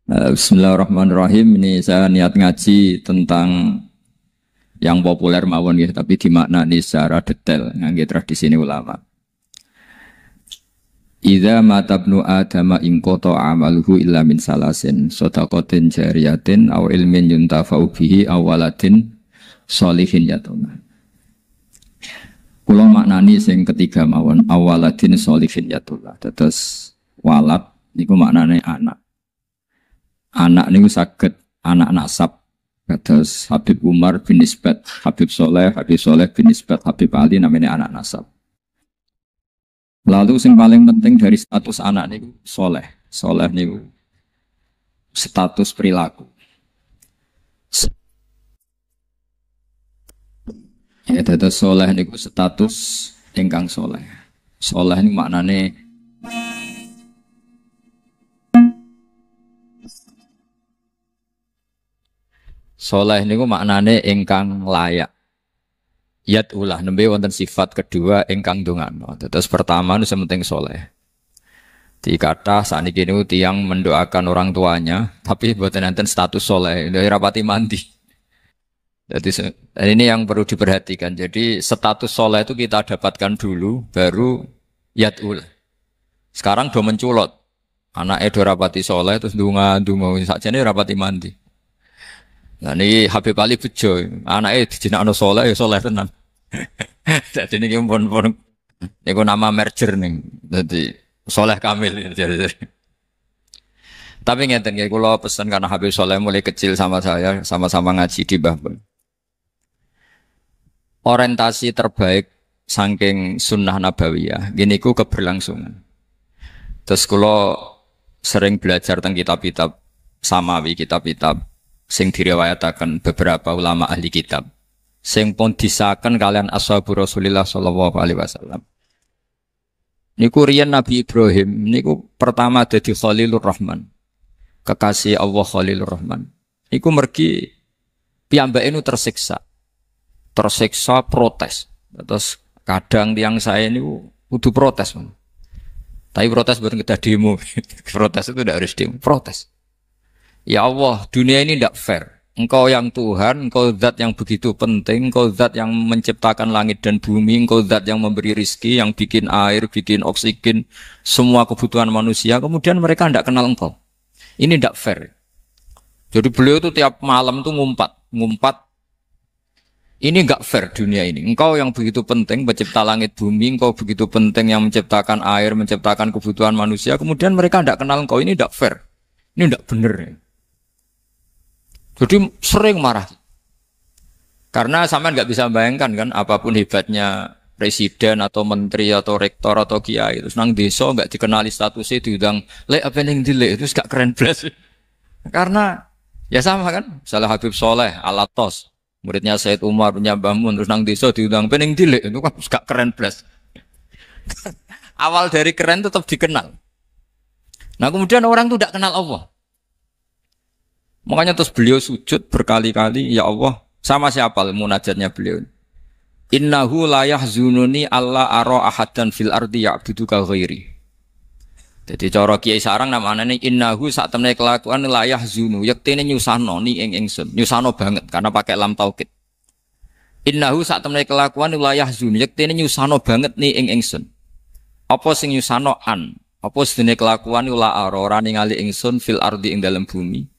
Bismillahirrahmanirrahim. Ini saya niat ngaji tentang yang populer mawon ya, tapi dimaknani secara detail ngangge tradisi ini ulama. Idza matabnu adama in qata amaluhu illa min salasin shadaqatin jariyatin aw ilmin yuntafa'u bihi aw waladin sholihin yatuna. Kula maknani sing ketiga mawon awaladin sholihin yatuna. Terus walad niku maknane anak. Anak niku saged anak nasab kados Habib Umar bin Nisbat, Habib Soleh bin Nisbat, Habib Ali namanya anak nasab. Lalu yang paling penting dari status anak niku soleh. Soleh niku status perilaku. Ya, dados soleh niku status ingkang soleh. Soleh niku maknane soleh niku maknane ingkang layak. Yat ulah nembe wonten sifat kedua ingkang dongano. Terus pertama nu sementing soleh. Dikata saniki niku tiyang mendoakan orang tuanya, tapi mboten enten status soleh, rapati mandi. Jadi ini yang perlu diperhatikan. Jadi status soleh itu kita dapatkan dulu, baru yat ulah. Sekarang do menculot. Anake do rapati soleh terus ndonga sakjane rapati mandi. Nah ini Habib Ali bejo, anaknya dijinakno soleh, ya soleh tenan. Jadi ini pun niku nama merger nih, jadi soleh kamil. Tapi ngeten ya, kalau pesan karena Habib Soleh mulai kecil sama saya, sama-sama ngaji di Bahbun. Orientasi terbaik saking sunnah nabawiyah, gini ku keberlangsungan. Terus kalau sering belajar tentang kitab-kitab samawi, kitab-kitab sing diriwayataken beberapa ulama ahli kitab sing pun disahkan kalian ashabu Rasulillah sallallahu alaihi wasallam. Niku riyen Nabi Ibrahim niku pertama dadi Khalilur Rahman. Kekasih Allah Khalilur Rahman. Niku mergi piyambake nu tersiksa. Tersiksa protes. Terus kadang tiang saya niku kudu protes. Tapi protes bukan kita demo. Protes itu tidak harus demo, protes. Ya Allah, dunia ini tidak fair. Engkau yang Tuhan, engkau zat yang begitu penting, engkau zat yang menciptakan langit dan bumi, engkau zat yang memberi rizki, yang bikin air, bikin oksigen, semua kebutuhan manusia, kemudian mereka tidak kenal engkau. Ini tidak fair. Jadi beliau itu tiap malam itu ngumpat. Ini enggak fair dunia ini. Engkau yang begitu penting, pencipta langit bumi, engkau begitu penting yang menciptakan air, menciptakan kebutuhan manusia, kemudian mereka tidak kenal engkau, ini tidak fair. Ini tidak benar. Jadi sering marah. Karena sampean nggak bisa bayangkan kan apapun hebatnya presiden atau menteri atau rektor atau kiai terus nang desa nggak dikenali statusnya diundang lek apa yang dilek itu gak keren belas. Karena ya sama kan, misalnya Habib Soleh Alatos, muridnya Said Umar punya Mbah Mun terus nang desa diundang pening dilek itu kan gak keren belas. Awal dari keren tetap dikenal. Nah kemudian orang itu tidak kenal Allah. Makanya terus beliau sujud berkali-kali, ya Allah, sama siapa munajatnya beliau. Innahu la yahzununi alla ara ahadan fil ardi ya'buduka ghairi. Jadi cara Kiai Sarang namanya innahu sak temene kelakuan la yahzunu, yektene nyusano ni ing ingsun, nyusano banget karena pakai lam taukid. Innahu sak temene kelakuan la yahzunu, yektene nyusano banget ni ing ingsun. Apa sing nyusano an? Apa sedene kelakuan la ara ora ningali ingsun fil ardi ing dalam bumi.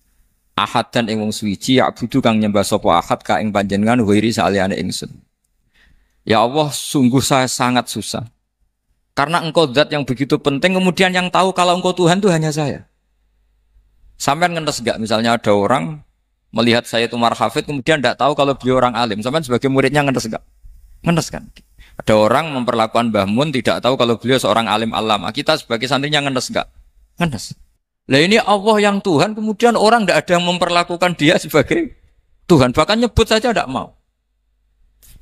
Ahad dan ing wong suwiji ya'budu kang nyembah sapa ahad ka ing panjenengan wiri saliyane ingsun. Ya Allah, sungguh saya sangat susah. Karena engkau zat yang begitu penting, kemudian yang tahu kalau engkau Tuhan itu hanya saya. Sampean ngenes enggak misalnya ada orang melihat saya itu Umar Hafid kemudian tidak tahu kalau beliau orang alim. Sampean sebagai muridnya ngenes enggak? Ngenes kan? Ada orang memperlakukan Mbah Mun tidak tahu kalau beliau seorang alim alama. Kita sebagai santrinya ngenes enggak? Ngenes. Lah ini Allah yang Tuhan, kemudian orang tidak ada yang memperlakukan dia sebagai Tuhan. Bahkan nyebut saja tidak mau.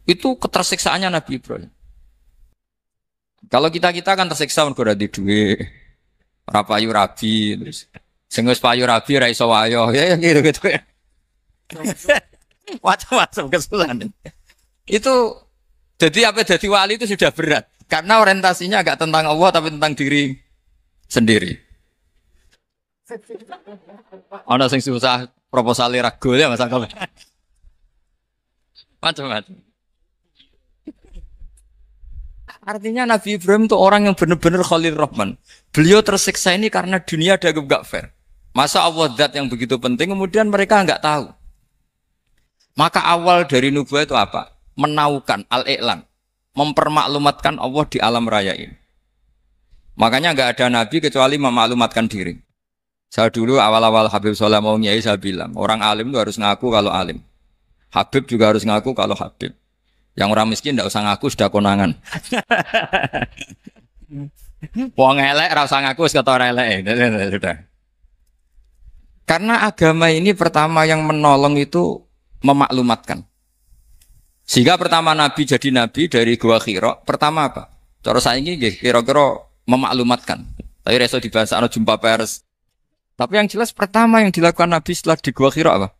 Itu ketersiksaannya Nabi Ibrahim. Kalau kita kan tersiksa mergo di duwe, ora payu rabi, terus sing wis payu rabi ra iso wayo, ya gitu ya. Macam-macam kesulitan. Itu jadi apa jadi wali itu sudah berat. Karena orientasinya agak tentang Allah tapi tentang diri sendiri. Ana sing susah proposal ragu ya Mas Angkop. Macam-macam. Artinya Nabi Ibrahim itu orang yang benar-benar Khalil Rahman. Beliau tersiksa ini karena dunia dianggap gak fair. Masa Allah zat yang begitu penting kemudian mereka nggak tahu. Maka awal dari nubuah itu apa? Menaukan al-i'lan, mempermaklumatkan Allah di alam raya ini. Makanya nggak ada nabi kecuali memaklumatkan diri. Saya dulu awal-awal Habib Soleh mau nyai saya bilang, orang alim itu harus ngaku kalau alim. Habib juga harus ngaku kalau Habib. Yang orang miskin tidak usah ngaku sudah konangan. Wong elek ora usah ngaku wis kata ora elek. Sudah. Karena agama ini pertama yang menolong itu memaklumatkan. Sehingga pertama Nabi jadi Nabi dari Gua Hira, pertama apa? Cara saiki nggih kira-kira memaklumatkan. Tapi reso dibahasano jumpa pers. Tapi yang jelas pertama yang dilakukan Nabi setelah di Gua Hira apa?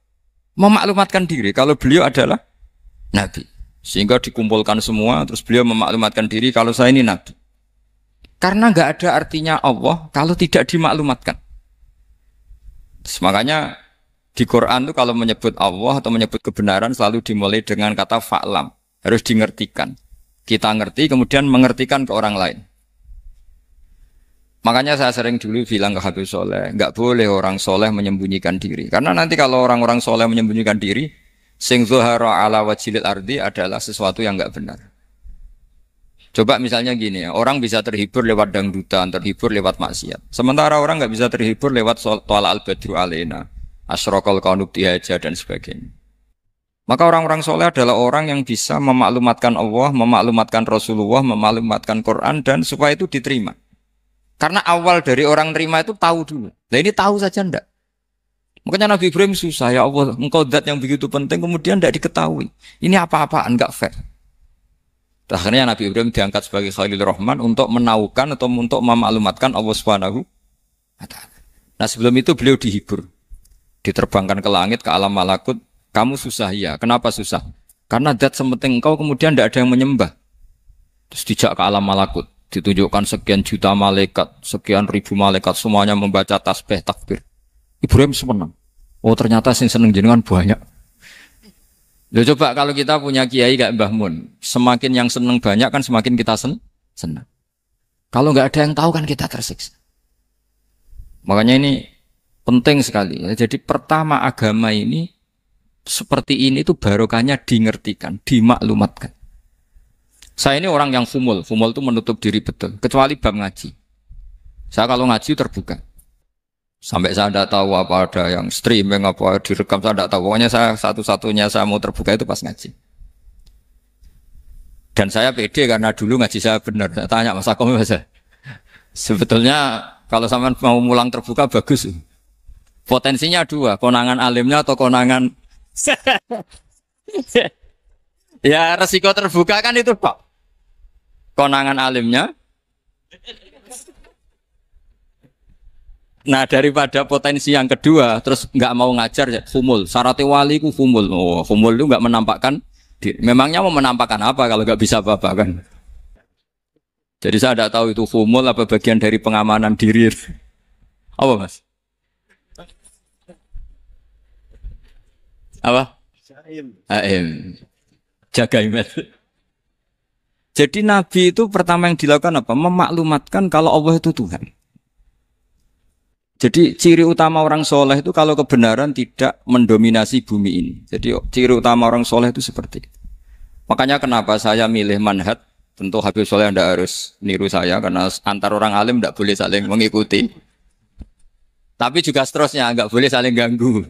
Memaklumatkan diri kalau beliau adalah Nabi. Sehingga dikumpulkan semua, terus beliau memaklumatkan diri kalau saya ini Nabi. Karena nggak ada artinya Allah kalau tidak dimaklumatkan. Terus makanya di Quran itu kalau menyebut Allah atau menyebut kebenaran selalu dimulai dengan kata fa'lam. Harus dimengertikan. Kita ngerti kemudian mengertikan ke orang lain. Makanya saya sering dulu bilang ke Habib Soleh, nggak boleh orang soleh menyembunyikan diri. Karena nanti kalau orang-orang soleh menyembunyikan diri, sing zuhara ala wajhil ardi adalah sesuatu yang nggak benar. Coba misalnya gini ya, orang bisa terhibur lewat dangdutan, terhibur lewat maksiat. Sementara orang nggak bisa terhibur lewat Thala al-Badru alaina, asyraqal qanub tihaja dan sebagainya. Maka orang-orang soleh adalah orang yang bisa memaklumatkan Allah, memaklumatkan Rasulullah, memaklumatkan Quran dan supaya itu diterima. Karena awal dari orang terima itu tahu dulu. Nah ini tahu saja ndak. Makanya Nabi Ibrahim susah, ya Allah, engkau zat yang begitu penting kemudian tidak diketahui. Ini apa-apaan, enggak fair. Akhirnya Nabi Ibrahim diangkat sebagai Khalil Rahman untuk menaukan atau untuk memaklumatkan Allah Subhanahu wa ta'ala. Nah sebelum itu beliau dihibur. Diterbangkan ke langit, ke alam malakut. Kamu susah ya, kenapa susah? Karena zat sepenting engkau kemudian tidak ada yang menyembah. Terus dijak ke alam malakut. Ditunjukkan sekian juta malaikat, sekian ribu malaikat, semuanya membaca tasbih takbir. Ibrahim senang. Oh ternyata sing seneng jenengan banyak. Loh coba kalau kita punya kiai kayak Mbah Mun, semakin yang seneng banyak kan semakin kita senang. Kalau nggak ada yang tahu kan kita tersiksa. Makanya ini penting sekali. Jadi pertama agama ini seperti ini itu barokahnya dingertikan, dimaklumatkan. Saya ini orang yang fumul itu menutup diri betul, kecuali bab ngaji. Saya kalau ngaji terbuka. Sampai saya tidak tahu apa ada yang streaming, apa direkam, saya tidak tahu. Pokoknya saya satu-satunya saya mau terbuka itu pas ngaji. Dan saya pede karena dulu ngaji saya benar. Saya tanya Mas Akom, sebetulnya kalau sampean mau mulang terbuka bagus. Potensinya dua, konangan alimnya atau konangan. Ya resiko terbuka kan itu Pak. Konangan alimnya. Nah daripada potensi yang kedua, terus nggak mau ngajar ya, fumul. Syaratnya wali ku fumul. Oh, fumul itu nggak menampakkan. Memangnya mau menampakkan apa kalau nggak bisa apa-apa kan? Jadi saya tidak tahu itu fumul apa bagian dari pengamanan diri. Apa Mas? Apa? Aim. Jaga image. Jadi Nabi itu pertama yang dilakukan apa? Memaklumatkan kalau Allah itu Tuhan. Jadi ciri utama orang soleh itu kalau kebenaran tidak mendominasi bumi ini. Jadi ciri utama orang soleh itu seperti itu. Makanya kenapa saya milih manhaj. Tentu Habib Soleh tidak harus niru saya karena antar orang alim tidak boleh saling mengikuti. Tapi juga seterusnya nggak boleh saling ganggu.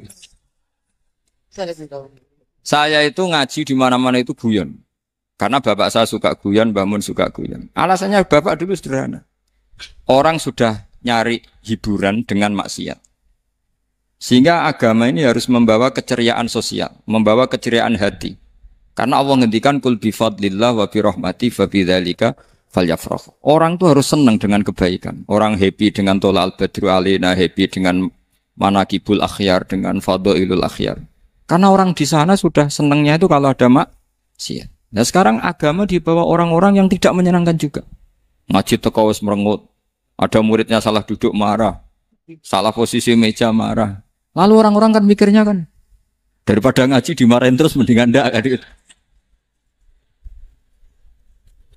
Saya itu ngaji di mana-mana itu guyon. Karena bapak saya suka guyon, Mbah Mun suka guyon. Alasannya bapak dulu sederhana. Orang sudah nyari hiburan dengan maksiat. Sehingga agama ini harus membawa keceriaan sosial, membawa keceriaan hati. Karena Allah ngendikan kul bi fadlillah wa bi rahmati fa bidzalika falyafrahu. Orang tuh harus senang dengan kebaikan. Orang happy dengan Thala al-Badru alaina, happy dengan manaqibul akhyar, dengan fadhailul akhyar. Karena orang di sana sudah senangnya itu kalau ada maksiat. Nah sekarang agama dibawa orang-orang yang tidak menyenangkan juga. Ngaji teko wis merengut. Ada muridnya salah duduk marah. Salah posisi meja marah. Lalu orang-orang kan mikirnya kan, daripada ngaji dimarahin terus mendingan ndak kan.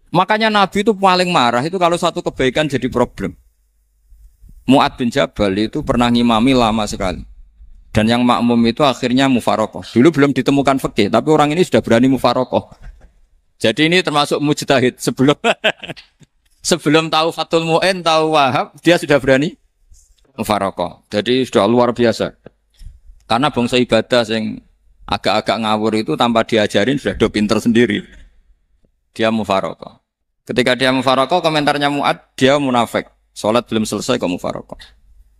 Makanya Nabi itu paling marah itu kalau satu kebaikan jadi problem. Mu'ad bin Jabal itu pernah ngimami lama sekali. Dan yang makmum itu akhirnya mufarokoh. Dulu belum ditemukan fikih, tapi orang ini sudah berani mufarokoh. Jadi ini termasuk mujtahid. Sebelum tahu Fathul Mu'in, tahu Wahab, dia sudah berani mufarokoh. Jadi sudah luar biasa. Karena bangsa ibadah yang agak-agak ngawur itu tanpa diajarin sudah do pinter sendiri. Dia mufarokoh. Ketika dia mufarokoh, komentarnya Mu'ad, dia munafik. Sholat belum selesai kok mufarokoh.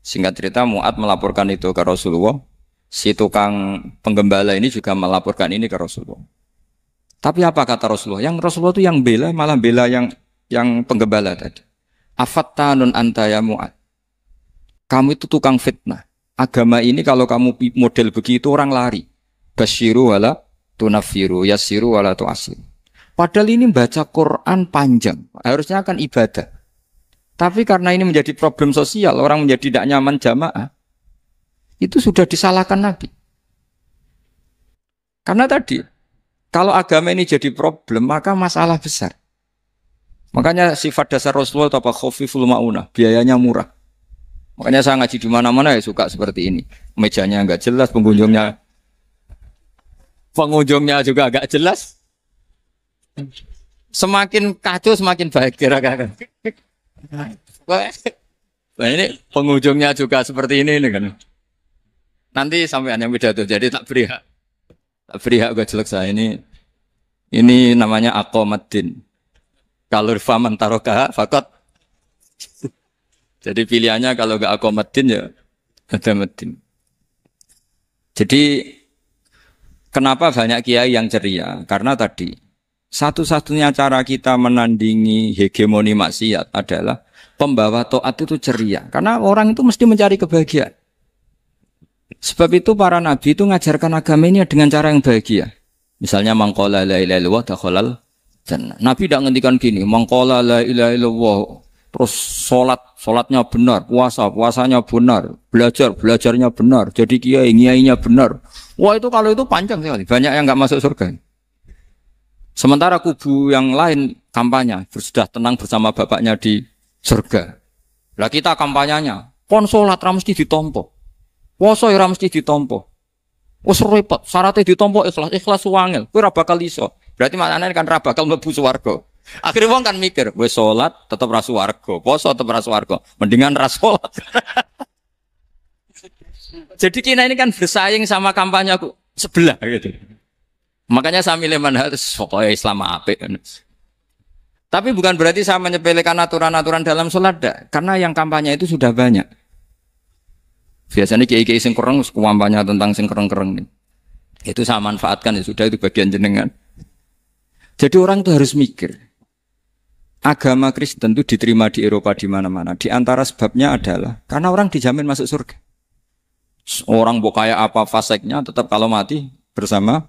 Singkat cerita Mu'ad melaporkan itu ke Rasulullah. Si tukang penggembala ini juga melaporkan ini ke Rasulullah. Tapi apa kata Rasulullah? Yang Rasulullah itu yang bela, malah bela yang penggembala tadi. Afattanun anta ya Mu'ad. Kamu itu tukang fitnah. Agama ini kalau kamu model begitu orang lari. Basyiru wala tunafiru, yassiru wala tu'asiru. Padahal ini baca Quran panjang. Harusnya akan ibadah. Tapi karena ini menjadi problem sosial, orang menjadi tidak nyaman jamaah, itu sudah disalahkan Nabi. Karena tadi, kalau agama ini jadi problem, maka masalah besar. Makanya sifat dasar Rasulullah itu apa? Khafiful ma'unah, biayanya murah. Makanya saya ngaji di mana-mana ya suka seperti ini. Mejanya enggak jelas, pengunjungnya juga agak jelas. Semakin kacau, semakin baik kira-kira. Nah ini pengunjungnya juga seperti ini kan. Nanti sampai yang beda tuh. Jadi tak beri hak gue jelek saya ini namanya aqomaddin. Kalau faman taroka fakot. Jadi pilihannya kalau gak aqomaddin ya hadamaddin. Jadi kenapa banyak kiai yang ceria? Karena tadi satu-satunya cara kita menandingi hegemoni maksiat adalah pembawa taat itu ceria. Karena orang itu mesti mencari kebahagiaan. Sebab itu para nabi itu mengajarkan agama ini dengan cara yang bahagia. Misalnya mangqala la ilaha illallah dakhalal jannah. Nabi tidak ngendikan gini, mangqala la ilaha illallah terus salatnya benar, puasanya benar, belajarnya benar, jadi kiainya benar. Wah itu kalau itu panjang sekali, banyak yang enggak masuk surga. Sementara kubu yang lain kampanye, sudah tenang bersama bapaknya di surga. Lah kita kampanyenya, pon sholat ra mesti ditompo. Puasa ra mesti ditompo. Wes repot, syaratnya ditompo ikhlas wangel. Kowe ra bakal iso. Berarti maknane kan ra bakal mlebu swarga. Akhirnya wong kan mikir, wes sholat tetep ra swarga, puasa tetep ra swarga. Mendingan ra sholat. Jadi kita ini kan bersaing sama kampanye aku sebelah gitu. Makanya saya milih manhaj pokoknya Islam apik. Tapi bukan berarti saya menyepelekan aturan-aturan dalam sholat, karena yang kampanye itu sudah banyak. Biasanya kiai-kiai sing kereng kampanye tentang sing kereng-kereng. Itu saya manfaatkan ya sudah, itu bagian jenengan. Jadi orang itu harus mikir. Agama Kristen itu diterima di Eropa di mana-mana. Di antara sebabnya adalah karena orang dijamin masuk surga. Orang mau kayak apa faseknya tetap kalau mati bersama.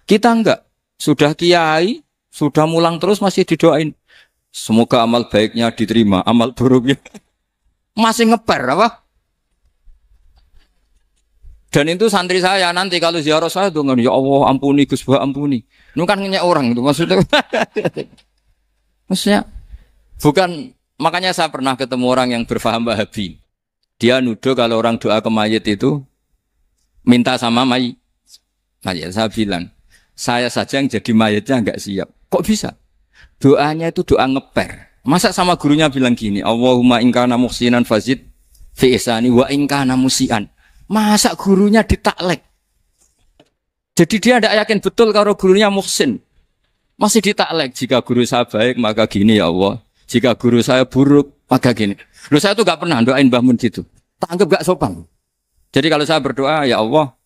Kita enggak, sudah kiai, sudah mulang terus masih didoain. Semoga amal baiknya diterima, amal buruknya masih ngeper apa? Dan itu santri saya nanti kalau ziarah saya dengan ya Allah ampuni Gus Bah ampuni. Itu kan ngenyek orang itu maksudnya. Maksudnya bukan, makanya saya pernah ketemu orang yang berfaham Wahabi. Dia nuduh kalau orang doa ke mayit itu minta sama mayit. Saya bilang, saya saja yang jadi mayatnya enggak siap. Kok bisa? Doanya itu doa ngeper. Masa sama gurunya bilang gini, Allahumma in kana muhsinan fazid fi ihsani wa in kana musian. Masa gurunya ditaklek? Jadi dia tidak yakin betul kalau gurunya muhsin. Masih ditaklek, jika guru saya baik maka gini ya Allah. Jika guru saya buruk maka gini. Loh saya tuh enggak pernah doain Mbah Mun gitu. Tak anggap enggak sopan. Jadi kalau saya berdoa ya Allah,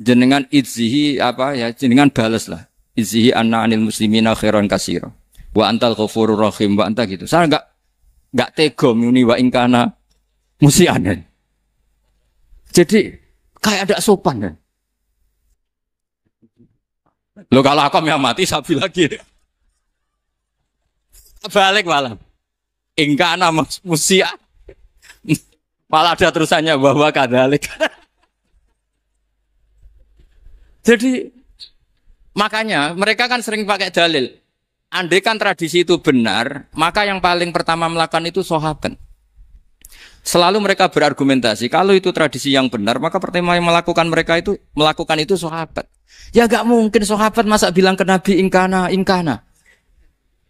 jenengan izzihi apa ya, jenengan balas lah. Izzihi anna anil muslimina khairan katsira. Wa antal ghafurur rahim wa anta gitu. Saya enggak tega muni wa ingkana musianan. Jadi kayak ada sopan kan. Loh kalau aku yang mati sapi lagi. Balik malam. Ingkana musia. Malah ada terusannya bahwa kadalik. Jadi makanya mereka kan sering pakai dalil. Andai kan tradisi itu benar, maka yang paling pertama melakukan itu sahabat. Selalu mereka berargumentasi, kalau itu tradisi yang benar, maka pertama yang melakukan itu sahabat. Ya gak mungkin sahabat masa bilang ke Nabi ingkana, ingkana.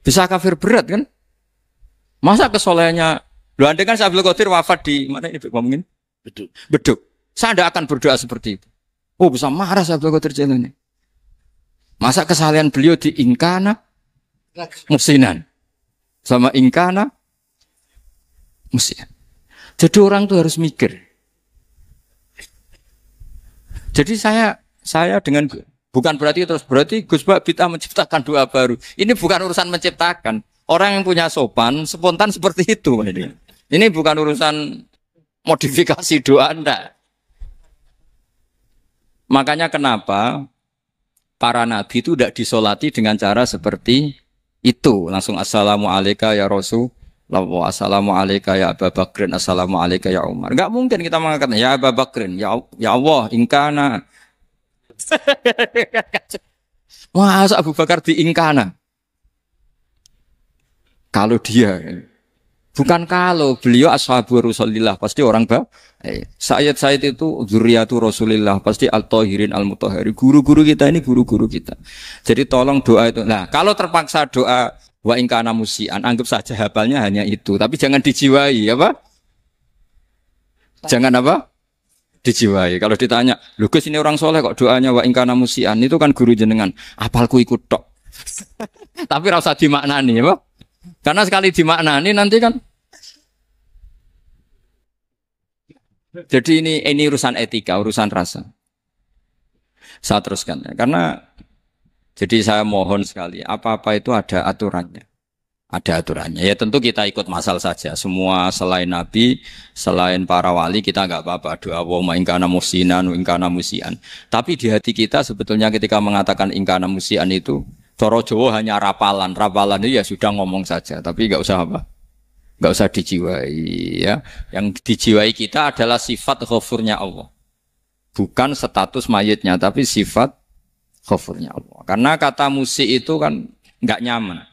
Bisa kafir berat kan? Masa kesolehannya, loh andai kan Abdul Qadir wafat di mana ini ngomongin? Beduk. Saya tidak akan berdoa seperti itu. Oh bisa marah Abdul Qadir Jailani. Masa kesalahan beliau di ingkana musinan sama ingkana musinan. Jadi orang tuh harus mikir. Jadi saya dengan bukan berarti Gus Bak Bid'ah menciptakan doa baru. Ini bukan urusan menciptakan. Orang yang punya sopan spontan seperti itu. Ini bukan urusan modifikasi doa Anda. Makanya kenapa para nabi itu tidak disolati dengan cara seperti itu. Langsung assalamualaikum ya Rasul. Assalamualaikum ya Abu Bakrin, assalamualaikum ya Umar. Enggak mungkin kita mengatakan ya Abu Bakrin, ya Allah, ingkana. Masa Abu Bakar di ingkana? Kalau dia, bukan kalau beliau ashabu Rasulillah, pasti orang Sayyid itu zuriyatu Rasulillah, pasti al-tahirin al-mutahhari. Guru-guru kita ini guru-guru kita. Jadi tolong doa itu. Nah, kalau terpaksa doa wa ingkana musian, anggap saja hafalnya hanya itu, tapi jangan dijiwai, apa? Jangan apa? Dijiwai. Kalau ditanya, "Lho Gus ini orang soleh kok doanya wa ingkana musian?" Itu kan guru jenengan, apalku ikut tok. Tapi ora usah dimaknani, apa? Karena sekali dimaknani nanti kan. Jadi ini urusan etika, urusan rasa. Saya teruskan ya, karena jadi saya mohon sekali, apa-apa itu ada aturannya. Ada aturannya. Ya tentu kita ikut masal saja. Semua selain Nabi, selain para wali, kita nggak apa-apa. Doa wa ingkana musinan, ingkana musian. Tapi di hati kita sebetulnya ketika mengatakan ingkana musian itu, coro Jawa hanya rapalan. Rapalan itu ya sudah ngomong saja. Tapi nggak usah apa? Nggak usah dijiwai. Ya. Yang dijiwai kita adalah sifat ghafurnya Allah. Bukan status mayitnya, tapi sifat ghafurnya Allah. Karena kata musik itu kan nggak nyaman.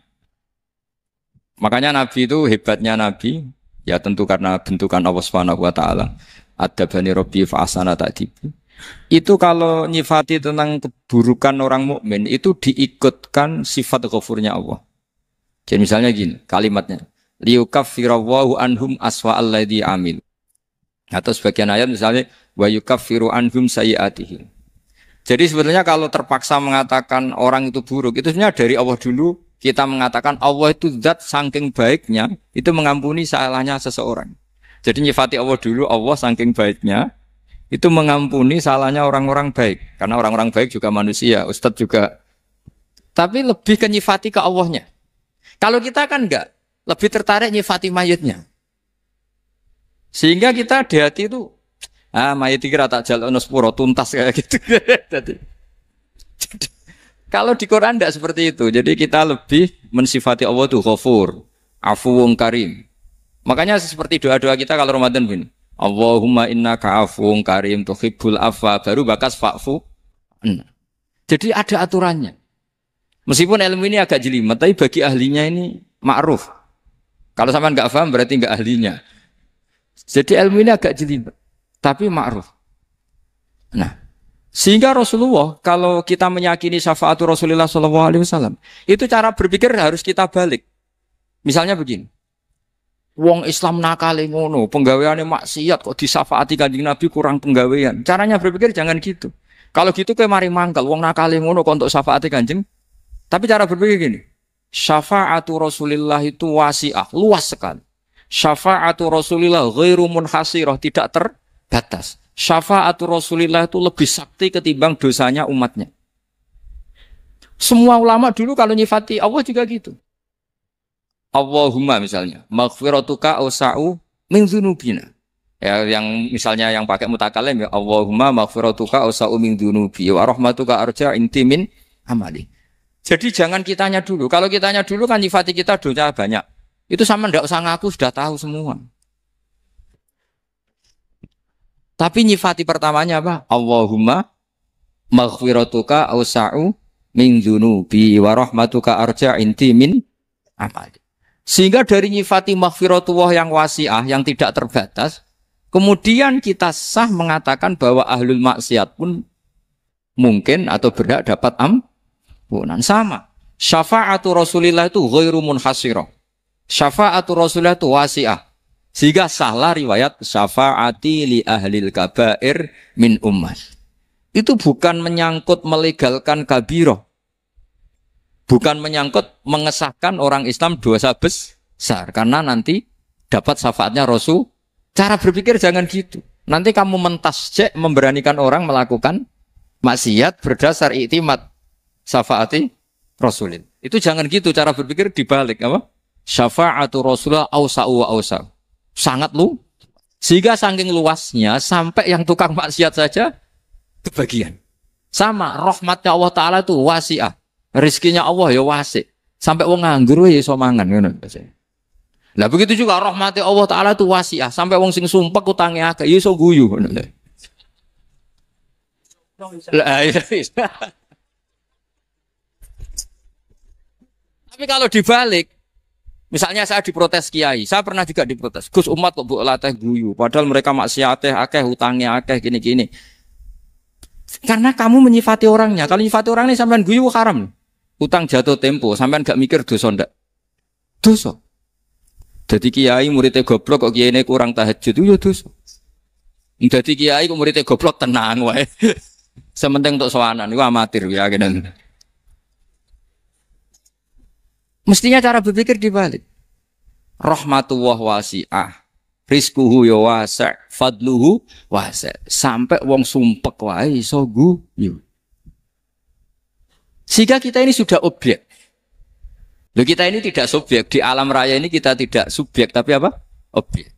Makanya Nabi itu hebatnya Nabi, ya tentu karena bentukan Allah Subhanahu wa taala. Adabani Rabbi fa ahsana ta'dibi. Itu kalau nyifati tentang keburukan orang mukmin itu diikutkan sifat ghafurnya Allah. Jadi misalnya gini, kalimatnya liyukaffirallahu anhum aswa alladzi amil. Atau sebagian ayat misalnya wa yukaffiru anhum sayyi'atihim. Jadi sebetulnya kalau terpaksa mengatakan orang itu buruk, itu sebenarnya dari Allah dulu kita mengatakan Allah itu zat saking baiknya, itu mengampuni salahnya seseorang. Jadi nyifati Allah dulu, Allah saking baiknya, itu mengampuni salahnya orang-orang baik. Karena orang-orang baik juga manusia, Ustadz juga. Tapi lebih ke nyifati ke Allahnya. Kalau kita kan enggak, lebih tertarik nyifati mayitnya. Sehingga kita di hati itu, mayit kira tak jalan sepuro tuntas kayak gitu. Jadi, kalau di Quran tidak seperti itu. Jadi kita lebih mensifati Allah itu Ghafur, Afuwun Karim. Makanya seperti doa-doa kita kalau Ramadan bin, Allahumma innaka afuwun karim tuhibbul afwa, baru bakas fa'fu. Jadi ada aturannya. Meskipun ilmu ini agak jelimet, tapi bagi ahlinya ini ma'ruf. Kalau sampean enggak paham berarti enggak ahlinya. Jadi ilmu ini agak jelimet, tapi ma'ruf. Nah, sehingga Rasulullah, kalau kita meyakini syafaatul Rasulullah SAW, itu cara berpikir harus kita balik. Misalnya begini, wong Islam nakale ngono, penggaweane maksiat kok disyafaati Kanjeng Nabi kurang penggawean. Caranya berpikir jangan gitu. Kalau gitu kayak mari mangkel, wong nakale ngono kok untuk syafaati Kanjeng. Tapi cara berpikir gini, syafaatul Rasulullah itu wasi'ah, luas sekali. Syafaatul Rasulullah ghairu munhasirah, tidak terbatas. Syafaatul Rasulillah itu lebih sakti ketimbang dosanya umatnya. Semua ulama dulu kalau nyifati Allah juga gitu. Allahumma misalnya, maghfiratuka awsa'u min dzunubina. Ya, yang misalnya yang pakai mutakalim ya Allahumma maghfiratuka awsa'u min dzunubi wa rahmatuka arja inti min amali. Jadi jangan kitanya dulu. Kalau kitanya dulu kan nyifati kita dosa banyak. Itu sama ndak usah ngaku sudah tahu semua. Tapi nyifati pertamanya apa? Allahumma maghfiratuka awsa'u min dzunubi wa rahmatuka arja inti min amali. Sehingga dari nyifati maghfiratullah yang wasi'ah, yang tidak terbatas, kemudian kita sah mengatakan bahwa ahlul maksiat pun mungkin atau berhak dapat ampunan. Sama. Syafa'atu Rasulillah itu ghairu munhasirah. Syafa'atu Rasulillah itu wasi'ah. Sehingga sahlah riwayat syafa'ati li ahlil kabair min ummah. Itu bukan menyangkut melegalkan kabirah. Bukan menyangkut mengesahkan orang Islam dosa besar. Karena nanti dapat syafaatnya Rasul. Cara berpikir jangan gitu. Nanti kamu mentasjek memberanikan orang melakukan maksiat berdasar iktimat syafaati Rasulin. Itu jangan gitu cara berpikir dibalik apa? Syafa'atu Rasulullah awsa'u wa awsa'u. Sangat lu. Sehingga saking luasnya sampai yang tukang maksiat saja kebagian. Sama rahmatnya Allah Ta'ala itu wasi'ah. Rizkinya Allah ya wasi. Sampai wong nganggur ya iso mangan ngono. Lah begitu juga rahmatnya Allah Ta'ala itu wasi'ah. Sampai wong sing sumpek utange akeh ya iso guyu ngono. Lah iya. Tapi kalau dibalik, misalnya saya diprotes kiai, saya pernah juga diprotes. Gus umat kok mbok latih guyu, padahal mereka maksiate akeh, utangnya akeh gini-gini. Karena kamu menyifati orangnya. Kalau menyifati orangnya sampean guyu haram. Utang jatuh tempo, sampean gak mikir dosa ndak? Dosa. Jadi kiai muridnya goblok kok kiai ini kurang tahajud itu ya dosa. Jadi kiai kok muridnya goblok tenang wae. Sementing untuk sowanan itu amatir ya kenen. Mestinya cara berpikir dibalik. Rahmatullah wasi'ah. Rizkuhu ya wasi', fadluhu wasi'. Sampai wong sumpek wae iso guyu. Sehingga kita ini sudah objek. Loh kita ini tidak subjek. Di alam raya ini kita tidak subjek. Tapi apa? Objek.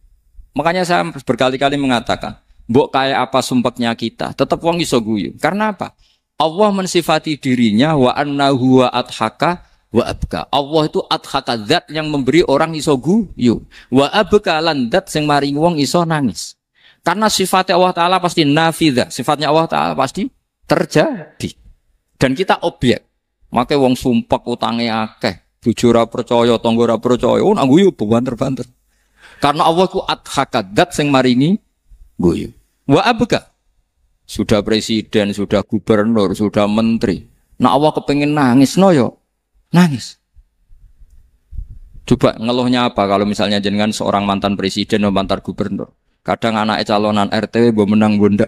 Makanya saya berkali-kali mengatakan. Mbok kayak apa sumpeknya kita. Tetap wong iso guyu. Karena apa? Allah mensifati dirinya. Wa annahu wa adhaka wa abka. Allah itu adhaka zat yang memberi orang iso guyu. Wa abka lan zat yang maring wong iso nangis. Karena sifatnya Allah Ta'ala pasti nafidah. Sifatnya Allah Ta'ala pasti terjadi. Dan kita objek. Makanya wong sumpek utangnya akeh. Bojo ora percaya, tangga ora percaya. Oh nak guyu banter-banter. Karena Allah ku adhaka zat sing maringi guyu. Wa abka. Sudah presiden, sudah gubernur, sudah menteri. Nah Allah kepengin nangis no yo. Nangis. Coba ngeluhnya apa kalau misalnya jenengan seorang mantan presiden atau mantan gubernur. Kadang anak calonan RT mbok menang bondak.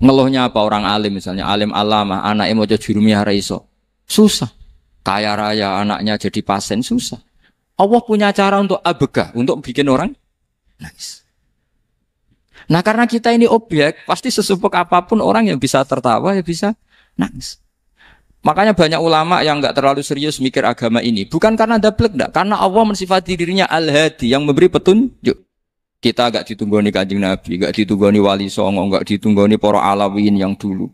Ngeluhnya apa orang alim misalnya, alim alama, anaknya mau jadi jurumiyah iso. Susah. Kaya raya anaknya jadi pasien susah. Allah punya cara untuk abegah, untuk bikin orang nangis. Nah karena kita ini objek, pasti sesumpuk apapun orang yang bisa tertawa ya bisa nangis. Makanya banyak ulama yang enggak terlalu serius mikir agama ini. Bukan karena dablek enggak, karena Allah mensifati dirinya Al-Hadi yang memberi petunjuk. Kita enggak ditunggoni Kanjeng Nabi, enggak ditunggoni Wali Songo, enggak ditunggoni para alawin yang dulu.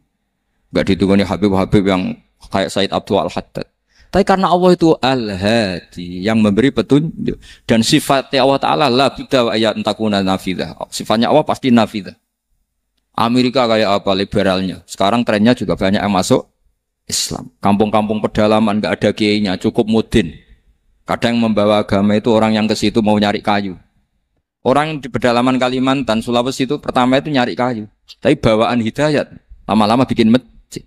Enggak ditunggoni Habib-habib yang kayak Said Abdul Al-Haddad. Tapi karena Allah itu Al-Hadi yang memberi petunjuk. Dan sifatnya Allah Ta'ala la budda wa ayat entakuna nafidah. Sifatnya Allah pasti nafidah. Amerika kayak apa liberalnya. Sekarang trennya juga banyak yang masuk Islam. Kampung-kampung pedalaman enggak ada kiainya, cukup mudin. Kadang membawa agama itu orang yang ke situ mau nyari kayu. Orang di pedalaman Kalimantan, Sulawesi itu pertama itu nyari kayu. Tapi bawaan hidayat, lama-lama bikin masjid.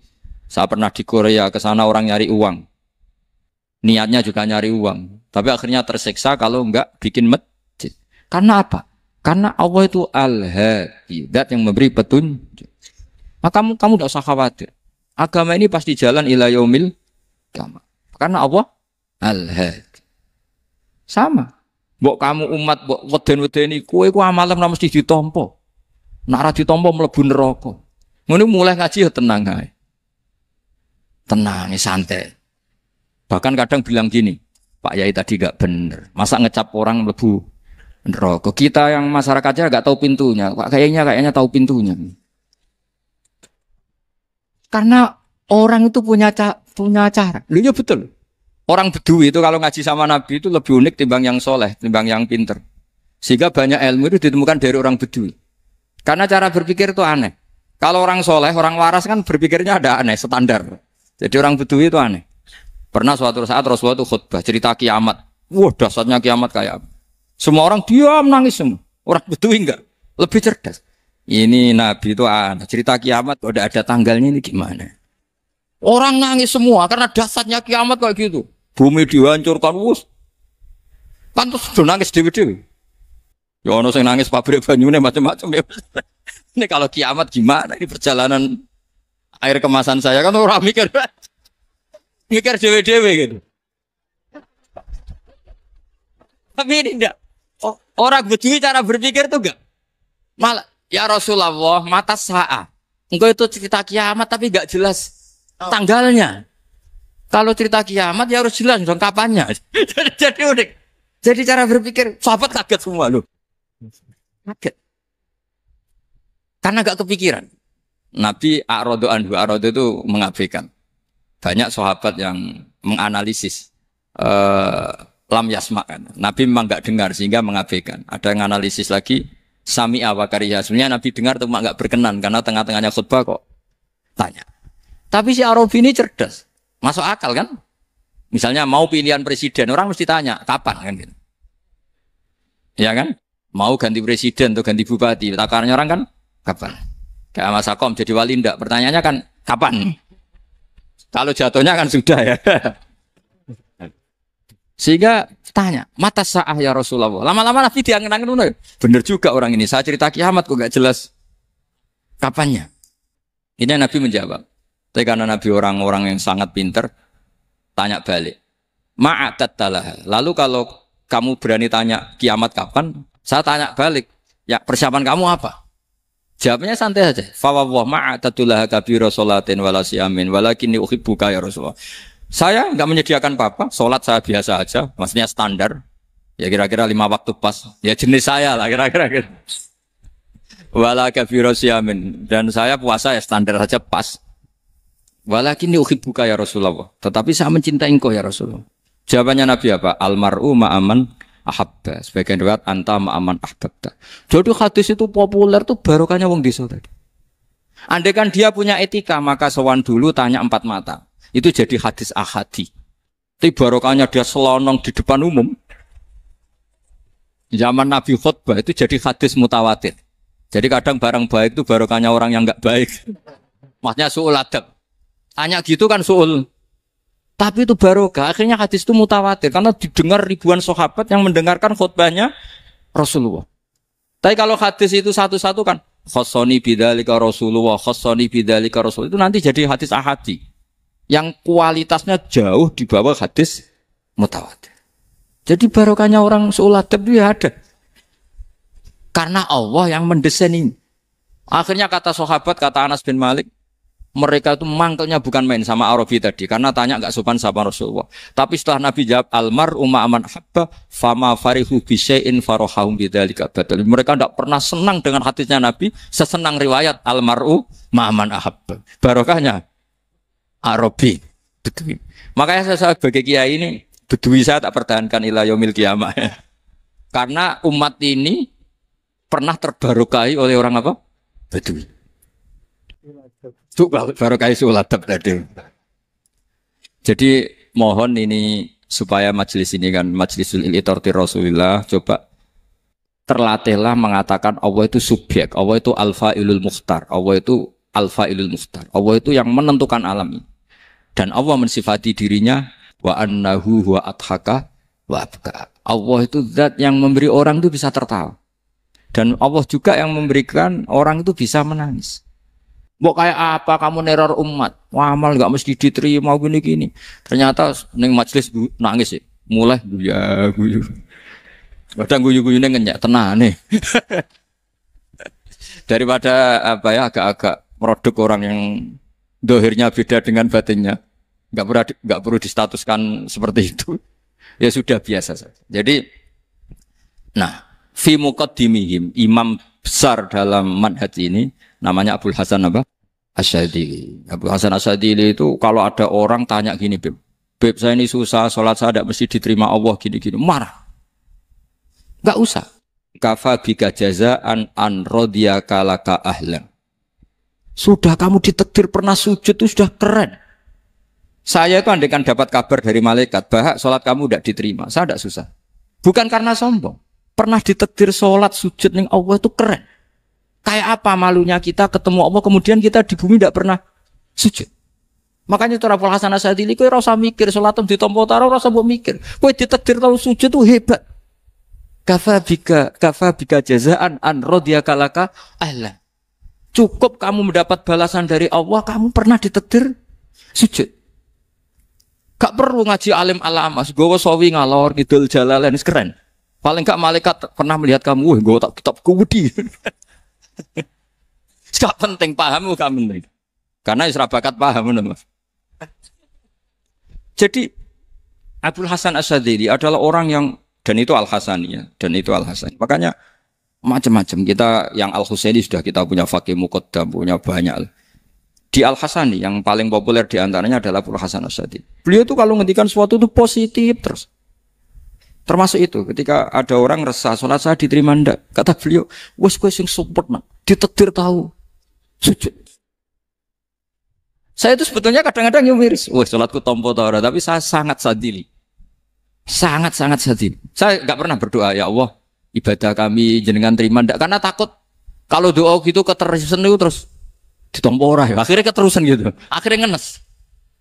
Saya pernah di Korea, ke sana orang nyari uang. Niatnya juga nyari uang. Tapi akhirnya tersiksa kalau enggak bikin masjid. Karena apa? Karena Allah itu Al-Hadi, zat yang memberi petunjuk. Maka kamu tidak usah khawatir. Agama ini pasti jalan ila yaumil qiyamah. Karena Allah Al-Hadi. Sama. Mbok kamu umat mbok weden-wedeni kowe ku amalan ora mesti ditampa. Nek ora ditampa mlebu neraka. Ngono mulai ngaji ya tenang ae. Tenang, santai. Bahkan kadang bilang gini, Pak Yai tadi gak bener. Masa ngecap orang mlebu neraka. Kita yang masyarakatnya gak tahu pintunya. Pak kayaknya tahu pintunya. Karena orang itu punya cara. Loh ya betul. Orang Bedui itu kalau ngaji sama Nabi itu lebih unik timbang yang soleh, timbang yang pinter. Sehingga banyak ilmu itu ditemukan dari orang Bedui. Karena cara berpikir itu aneh. Kalau orang soleh, orang waras kan berpikirnya ada aneh, standar. Jadi orang Bedui itu aneh. Pernah suatu saat Rasulullah itu khutbah cerita kiamat. Wah, dahsyatnya kiamat kayak apa? Semua orang diam nangis semua. Orang Bedui enggak, lebih cerdas. Ini Nabi itu aneh. Cerita kiamat udah ada tanggalnya ini gimana? Orang nangis semua karena dahsyatnya kiamat kayak gitu. Bumi dihancurkan, wus. Kan terus nangis dewi-dewi. Ya ono sing nangis pabrik banyune macam-macam ya. Ini kalau kiamat gimana? Ini perjalanan air kemasan saya kan orang mikir dewe-dewe gitu. Tapi ini enggak. Orang Bedui cara berpikir tuh enggak. Malah ya Rasulullah mata sa'a. Engkau itu cerita kiamat tapi enggak jelas tanggalnya. Kalau cerita kiamat ya harus jelas dong kapannya. Jadi unik. Jadi cara berpikir sahabat kaget semua loh. Kaget. Karena gak kepikiran. Nabi A'radu anhu, A'radu itu mengabaikan. Banyak sahabat yang menganalisis lam yasma kan. Nabi memang gak dengar sehingga mengabaikan. Ada yang analisis lagi sami'a wa kariha. Sebenarnya Nabi dengar cuma gak berkenan karena tengah-tengahnya khutbah kok tanya. Tapi si Arabi ini cerdas. Masuk akal kan? Misalnya mau pilihan presiden, orang mesti tanya kapan kan gitu. Ya kan? Mau ganti presiden atau ganti bupati, takarannya orang kan kapan? Kayak Mas Akom jadi wali ndak? Pertanyaannya kan kapan? Kalau jatuhnya kan sudah ya. Sehingga tanya, mata sa'ah ya Rasulullah. Lama-lama Nabi diangen-angen. Bener juga orang ini. Saya cerita kiamat kok gak jelas kapannya. Ini Nabi menjawab. Tapi karena Nabi orang-orang yang sangat pinter, tanya balik. Ma'atat talah. Lalu kalau kamu berani tanya kiamat kapan, saya tanya balik. Ya persiapan kamu apa? Jawabnya santai saja. Fawwah ma'atatullaha kabira sholatin wala siyamin walakinni uhibbuka ya Rasulullah. Saya enggak menyediakan apa-apa, salat saya biasa aja, maksudnya standar. Ya kira-kira 5 waktu pas. Ya jenis saya lah kira-kira gitu. Wala kabira siyamin dan saya puasa ya standar saja pas. Walakinni uhibbuka ya Rasulullah. Tetapi saya mencintai engkau ya Rasulullah. Jawabannya Nabi apa? Almar'u ma'aman ahabba. Sebagian riwayat anta ma'aman ahbabta. Jadi hadis itu populer tuh barokahnya wong desa tadi. Andai kan dia punya etika maka sowan dulu tanya 4 mata. Itu jadi hadis ahadi. Tapi barokahnya dia selonong di depan umum. Zaman Nabi khutbah itu jadi hadis mutawatir. Jadi kadang barang baik itu barokahnya orang yang enggak baik. Maksudnya su'ul adab. Tanya gitu kan su'ul. Tapi itu barokah. Akhirnya hadis itu mutawatir. Karena didengar ribuan sahabat yang mendengarkan khutbahnya Rasulullah. Tapi kalau hadis itu satu-satu kan. Khossoni bidzalika Rasulullah. Khossoni bidzalika Rasulullah. Itu nanti jadi hadis ahadi. Yang kualitasnya jauh di bawah hadis mutawatir. Jadi barokahnya orang su'ul adab itu ya ada. Karena Allah yang mendesain ini. Akhirnya kata sahabat, kata Anas bin Malik. Mereka itu mangkelnya bukan main sama Arabi tadi. Karena tanya gak sopan sama Rasulullah. Tapi setelah Nabi jawab, Almar'u ma'aman habba, fama farihu bisyai'in farohahum bidzalika badal. Mereka tidak pernah senang dengan hadisnya Nabi. Sesenang riwayat, Almar'u ma'aman ahabba. Barokahnya Arabi. Bedui. Makanya saya sebagai kiai ini, Bedui saya tak pertahankan ila yaumil qiyamah. Karena umat ini pernah terbarokahi oleh orang apa? Bedui. Barokah su'ul adab tadi. Jadi mohon ini supaya majelis ini kan majlisul ilmi Rasulullah coba terlatihlah mengatakan Allah itu subjek, Allah itu al-fa'ilul mukhtar, Allah itu al-fa'ilul mukhtar, Allah itu yang menentukan alam ini. Dan Allah mensifati dirinya wa annahu huwa adhaka wa abka. Allah itu zat yang memberi orang itu bisa tertawa. Dan Allah juga yang memberikan orang itu bisa menangis. Mbok kayak apa kamu neror umat? Wah, amal enggak mesti diterima gini-gini. Ternyata ning majelis nangis sih. Mulai guyu. Kadang guyu-guyune ngenyak tenane. Daripada apa ya agak-agak merodok orang yang dohirnya beda dengan batinnya. Enggak perlu distatuskan seperti itu. Ya sudah biasa saja. Jadi nah, fi muqaddimihim imam besar dalam manhaj ini namanya Abul Hasan apa? Asyadili. Abul Hasan Asyadili itu kalau ada orang tanya gini, Beb saya ini susah, sholat saya tidak mesti diterima Allah gini-gini, marah. Enggak usah. kafa bika jazaan an radiyaka laka ahlan. Sudah kamu ditakdir pernah sujud itu sudah keren. Saya itu andaikan dapat kabar dari malaikat, bahwa sholat kamu tidak diterima, saya tidak susah. Bukan karena sombong. Pernah ditakdir sholat sujud ning Allah itu keren. Kayak apa malunya kita ketemu Allah kemudian kita di bumi tidak pernah sujud. Makanya cara Abul Hasan Asyadzili kowe ora usah mikir salatem ditampa taro ora usah mbok mikir. Kowe ditakdir tau sujud itu hebat. Kafa bika jazaan an radiyaka laka ahlan. Cukup kamu mendapat balasan dari Allah, kamu pernah ditakdir sujud. Gak perlu ngaji alim alamas, gowo sawi ngalor ngidul jalalain keren. Paling gak malaikat pernah melihat kamu, gowo tak kitab kuwedi. Gak penting pahammu gak penting. Karena isra bakat paham Mas. Jadi Abul Hasan Asyadzili adalah orang yang dan itu Al-Hasaniyah dan itu Al-Hasan. Makanya macam-macam kita yang Al-Husaini sudah kita punya Faqih Muqaddam, punya banyak. Di Al-Hasani yang paling populer diantaranya adalah Abul Hasan Asyadzili. Beliau itu kalau ngendikan sesuatu itu positif terus. Termasuk itu ketika ada orang resah sholat saya diterima ndak, kata beliau, wes kowe sing sempurna, ditakdir tahu sujud. Saya itu sebetulnya kadang-kadang yang miris, wes sholatku tompo ta ora, tapi saya sangat sadili. Sangat-sangat sadili. Saya enggak pernah berdoa ya Allah, ibadah kami jenengan terima ndak, karena takut kalau doa gitu keterusan itu terus ditompo ora ya. Akhirnya keterusan gitu. Akhirnya ngenes.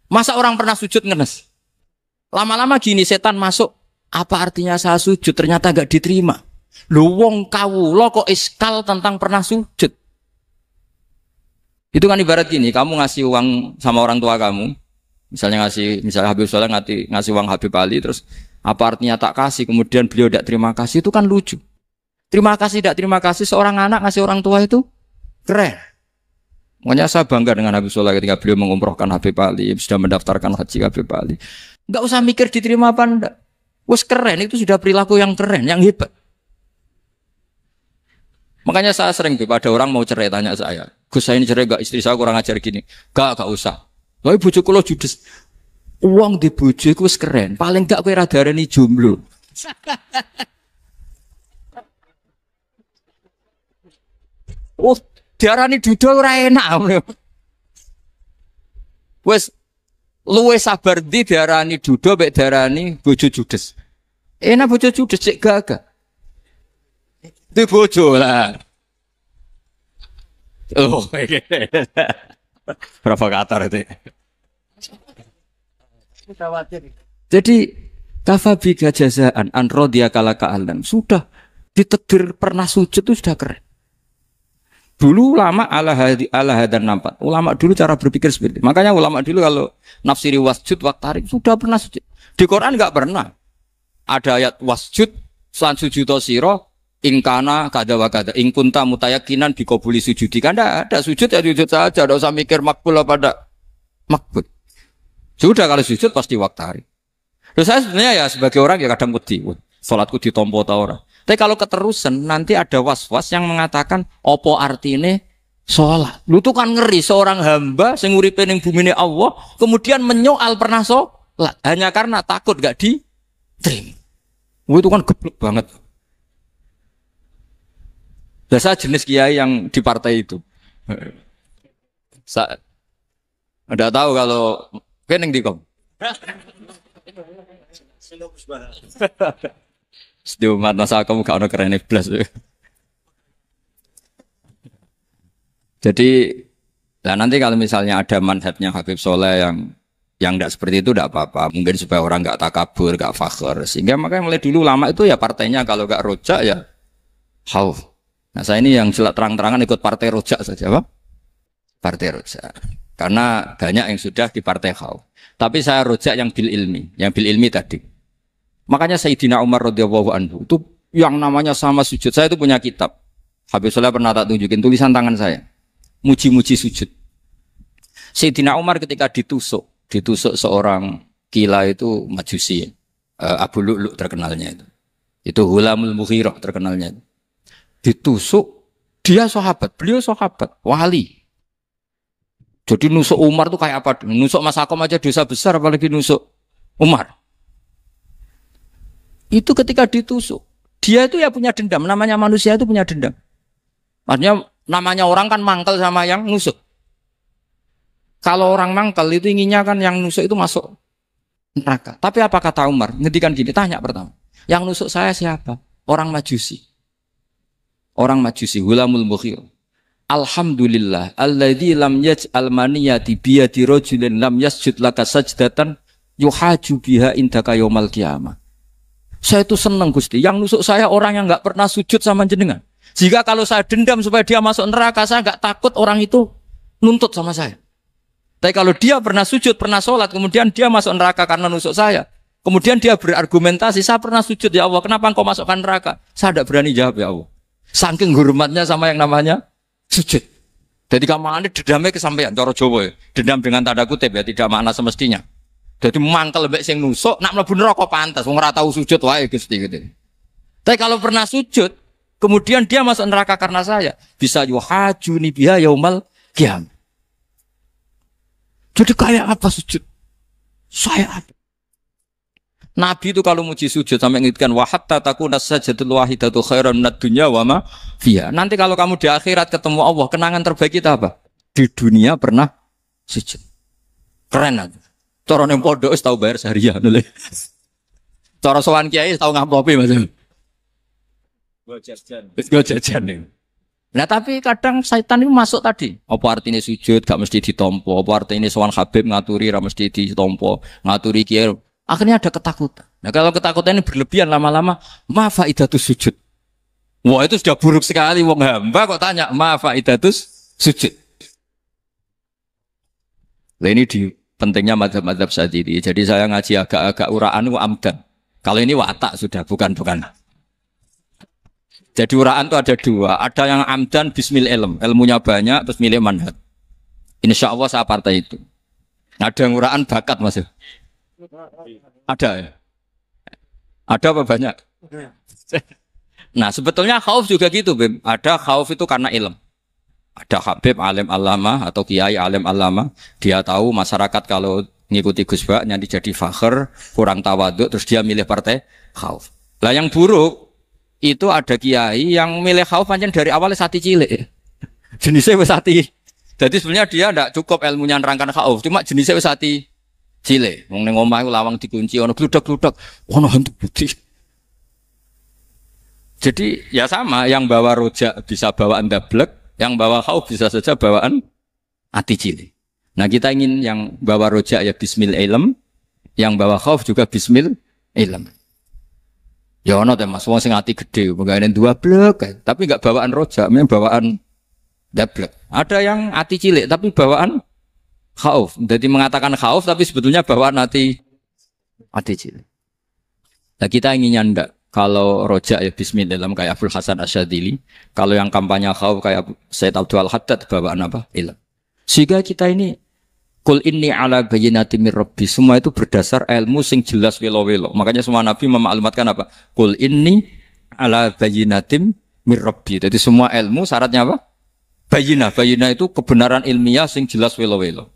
Masa orang pernah sujud ngenes? Lama-lama gini setan masuk. Apa artinya saya sujud ternyata gak diterima? Lu wong kawula kok iskal tentang pernah sujud. Itu kan ibarat gini, kamu ngasih uang sama orang tua kamu. Misalnya Habib Soleh ngasih uang Habib Ali terus apa artinya tak kasih kemudian beliau tidak terima kasih, itu kan lucu. Terima kasih tidak terima kasih seorang anak ngasih orang tua itu keren. Makanya saya bangga dengan Habib Soleh ketika beliau mengumrohkan Habib Ali, sudah mendaftarkan haji Habib Ali. Enggak usah mikir diterima apa enggak. Wes keren, itu sudah perilaku yang keren, yang hebat. Makanya saya sering ada orang mau cerai tanya saya, Gus saya ini cerai enggak, istri saya kurang ajar gini. Enggak usah. Lah bojo kula judes. Uang di bojo iku wis keren, paling enggak kowe ra darani jomblo. Oh, diarani duda ora enak. Wes luwe sabar di diarani duda mek diarani bojo judes. Enak bojo judes cek gagah. Di bojo lah. Oh, provokator itu. Jadi kafabi jazaan an radiyaka laka ahlan. Sudah ditakdir pernah sujud itu sudah keren. Dulu ulama ala hadan nampak. Ulama dulu cara berpikir seperti itu. Makanya ulama dulu kalau nafsiri wasjud waqtarib sudah pernah sujud. Di Quran enggak pernah. Ada ayat wasjud lan sujudo sira ingkana kada wa kada ing kunta mutayakinan biqabuli sujudi. Kan ada sujud ya sujud saja, enggak usah mikir makbul apa enggak makbul. Sudah kalau sujud pasti waqtarib. Terus saya sebenarnya ya sebagai orang ya kadang wedi, salatku ditampa ta ora. Tapi kalau keterusan nanti ada was-was yang mengatakan opo artine sholat. Lu tuh kan ngeri seorang hamba sing uripe ning bumine Allah kemudian menyoal pernah sholat hanya karena takut gak diterima. Itu kan geblek banget. Biasa jenis kiai yang di partai itu. Saya enggak tahu kalau keneng dikom. Sediumat masa kamu gak ada keren iblis. Jadi, nah nanti kalau misalnya ada manhajnya Habib Soleh yang tidak seperti itu tidak apa-apa. Mungkin supaya orang nggak takabur, nggak fakhr. Sehingga makanya mulai dulu lama itu ya partainya kalau nggak rojak ya khauf. Nah saya ini yang terang-terangan ikut partai rojak saja, Pak. Partai rojak. Karena banyak yang sudah di partai khauf. Tapi saya rojak yang bil ilmi tadi. Makanya Sayyidina Umar radhiyallahu anhu itu yang namanya sama sujud. Saya itu punya kitab. Habib Soleh pernah tak tunjukin tulisan tangan saya. Muji-muji sujud. Sayyidina Umar ketika ditusuk seorang kila itu Majusi. Abu Lu'lu' terkenalnya itu. Itu Hulamul Mughirah terkenalnya itu. Ditusuk, dia sahabat, beliau sahabat, wali. Jadi nusuk Umar itu kayak apa? Nusuk Mas Akom aja dosa besar apalagi nusuk Umar. Itu ketika ditusuk, Dia itu ya punya dendam. Namanya manusia itu punya dendam. Artinya namanya orang kan mangkel sama yang nusuk. Kalau orang mangkel itu inginnya kan yang nusuk itu masuk neraka. Tapi apa kata Umar? Ngendikan gini, tanya pertama. Yang nusuk saya siapa? Orang Majusi. Orang Majusi, Hulamul Mukhir. Alhamdulillah, alladzi lam yaj'al maniyati biyadi rajulin lam yasjud laka sajdatan yuhaju biha indaka yaumal qiyamah. Saya itu senang Gusti, yang nusuk saya orang yang enggak pernah sujud sama jenengan. Jika kalau saya dendam supaya dia masuk neraka, saya enggak takut orang itu nuntut sama saya. Tapi kalau dia pernah sujud, pernah sholat, kemudian dia masuk neraka karena nusuk saya. Kemudian dia berargumentasi, saya pernah sujud ya Allah, kenapa engkau masukkan neraka? Saya tidak berani jawab ya Allah. Saking hormatnya sama yang namanya sujud. Jadi kamane dendamnya kesampaian cara Jawa ya. Dendam dengan tanda kutip ya, tidak makna semestinya. Jadi mangkel mbek sing nusuk nak mlebu neraka pantes wong ora tau sujud wae Gusti gitu. Tapi kalau pernah sujud, kemudian dia masuk neraka karena saya, bisa yuhajuni biha yaumal qiyamah. Jadi kayak apa sujud? Saya apa? Nabi itu kalau muji sujud sampai ngitkan wa hatta takuna sajdatul wahidatu khairan minad dunya wa ma fiha. Nanti kalau kamu di akhirat ketemu Allah, kenangan terbaik kita apa? Di dunia pernah sujud. Keren aja. Cara ning pondok wis tau bayar seharian lho. Cara sowan kiai tau ngamplopi Mas. Wis go jajan. Nah tapi kadang setan itu masuk tadi. Apa artinya sujud gak mesti ditompo, apa artinya sowan Habib ngaturi ra mesti ditompo, ngaturi kiai. Akhirnya ada ketakutan. Nah kalau ketakutan ini berlebihan lama-lama, ma faidatus sujud. Wah itu sudah buruk sekali wong hamba kok tanya ma faidatus sujud. Nah ini di pentingnya mazhab-mazhab Syadzili. Jadi saya ngaji agak-agak uraan itu amdan. Kalau ini watak sudah, bukan. Jadi uraan itu ada dua. Ada yang amdan bismil ilm. Ilmunya banyak, terus milih manhaj. Insya Allah saya partai itu. Ada yang uraan bakat Mas. Ada ya? Ada apa banyak? Nah sebetulnya khauf juga gitu Bim. Ada khauf itu karena ilm. Ada Habib alim alama atau kiai alim alama, dia tahu masyarakat kalau ngikuti Gus Bak nanti jadi fakhr, kurang tawaduk, terus dia milih partai khauf. Lah yang buruk itu ada kiai yang milih khauf pancen dari awalnya sati cilik. Jenisnya wis sati. Jadi sebenarnya dia tidak cukup ilmunya nerangkan khauf, cuma jenisnya wis sati cilik. Wong ning omah iku lawang dikunci ono gludak-gludak, ono hantu putih. Jadi ya sama, yang bawa rojak bisa bawaan dablek, yang bawa khauf bisa saja bawaan ati cilik. Nah kita ingin yang bawa rojak ya bismil ilm, yang bawa khauf juga bismil ilm. Ya ono teh Mas, wong sing ati gede, pegawene dua blek, tapi enggak bawaan rojak, memang bawaan dablek. Ada yang ati cilik tapi bawaan khauf. Jadi mengatakan khauf tapi sebetulnya bawaan ati cilik. Nah kita inginnya ndak. Kalau rojak ya bismillah kayak Abdul Hasan Asyadzili, kalau yang kampanye khauf kayak Said Abdul Haddad bawaan apa? Ilm. Sehingga kita ini kul inni ala bayyinatin mir rabbi, semua itu berdasar ilmu sing jelas welo-welo. Makanya semua nabi memaklumatkan apa? Kul inni ala bayyinatin mir rabbi. Jadi semua ilmu syaratnya apa? Bayyinah itu kebenaran ilmiah sing jelas welo-welo.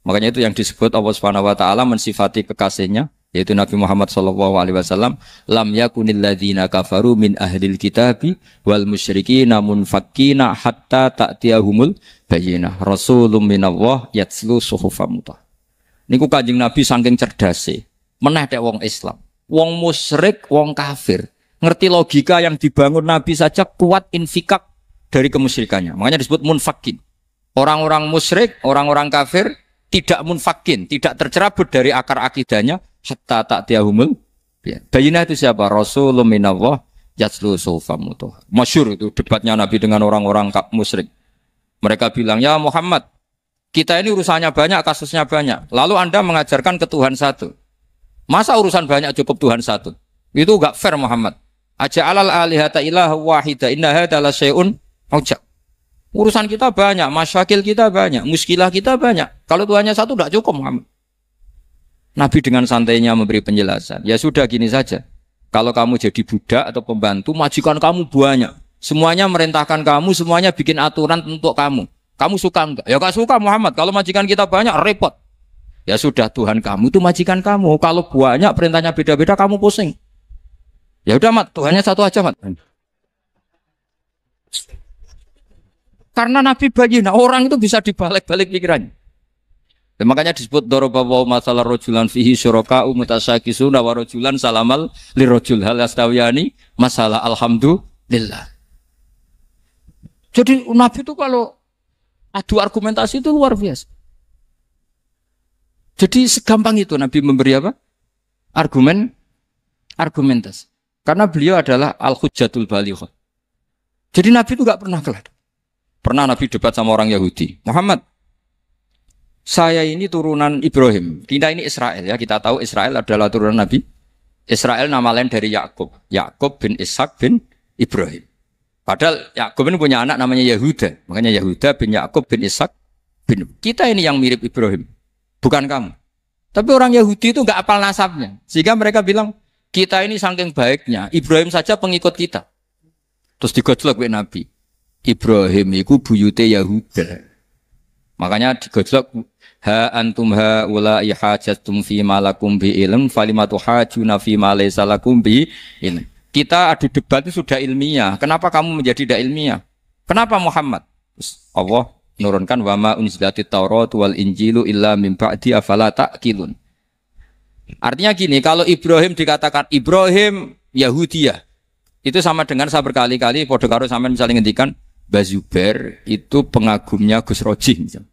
Makanya itu yang disebut Allah Subhanahu wa taala mensifati kekasihnya yaitu Nabi Muhammad SAW, lam yakunil ladzina kafaru min ahlil kitabi wal musyrikina munfakkina hatta ta'tiyahumul bayyinah rasulun minallah yatslu suhufam mutahharah. Niku Kanjeng Nabi saking cerdase meneh tek wong Islam, wong musyrik, wong kafir ngerti logika yang dibangun Nabi saja kuat infikak dari kemusyrikannya. Makanya disebut munfakin. Orang-orang musyrik, orang-orang kafir tidak munfakin, tidak tercerabut dari akar akidahnya hatta ta'tiyahumul bayyinah. Itu siapa? Rasulun minallah yatslu suhufam mutahharah. Masyhur itu debatnya Nabi dengan orang-orang musyrik. Mereka bilang, "Ya Muhammad, kita ini urusannya banyak, kasusnya banyak. Lalu Anda mengajarkan ke Tuhan satu. Masa urusan banyak cukup Tuhan satu? Itu enggak fair Muhammad. Aja'alal alihata ilaha wahida inna hadza la syai'un ujab. Urusan kita banyak, masyakil kita banyak, muskilah kita banyak. Kalau Tuhannya satu enggak cukup Muhammad." Nabi dengan santainya memberi penjelasan. Ya sudah gini saja. Kalau kamu jadi budak atau pembantu, majikan kamu banyak. Semuanya merintahkan kamu, semuanya bikin aturan untuk kamu. Kamu suka enggak? Ya enggak suka Muhammad. Kalau majikan kita banyak, repot. Ya sudah, Tuhan kamu itu majikan kamu. Kalau banyak perintahnya beda-beda, kamu pusing. Ya udah mat, Tuhannya satu aja mat. Karena Nabi bayina, orang itu bisa dibalik-balik pikirannya. Dan makanya disebut dorobawa masalah rojulan fihi syuroka'u mutasyakisuna wa rojulan salamal lirojul hal astawiyani masalah alhamdulillah. Jadi Nabi itu kalau adu argumentasi itu luar biasa. Jadi segampang itu Nabi memberi apa? Argumentasi. Karena beliau adalah al-hujjatul balighah. Jadi Nabi itu gak pernah kalah. Pernah Nabi debat sama orang Yahudi. Muhammad, saya ini turunan Ibrahim. Kita ini Israel ya. Kita tahu Israel adalah turunan Nabi. Israel nama lain dari Yakub. Yakub bin Ishak bin Ibrahim. Padahal Yakub ini punya anak namanya Yahuda. Makanya Yahuda bin Yakub bin Ishak bin. Kita ini yang mirip Ibrahim. Bukan kamu. Tapi orang Yahudi itu nggak apal nasabnya. Sehingga mereka bilang, kita ini saking baiknya. Ibrahim saja pengikut kita. Terus digojlok oleh Nabi. Ibrahim itu buyute Yahuda. Makanya digojlok, ha antum ha ulai hajatum fi malakum bi ilm falimatu hajuna fi ma laysa lakum bi ilm. Kita adu debat itu sudah ilmiah. Kenapa kamu menjadi tidak ilmiah? Kenapa Muhammad? Allah menurunkan wa ma unzilatit Taurat wal Injilu illa min ba'di afala ta'qilun. Artinya gini, kalau Ibrahim dikatakan Ibrahim Yahudiyah, itu sama dengan saya berkali-kali podo karo sampean misalnya ngendikan Bazubair itu pengagumnya Gus Roji misalnya.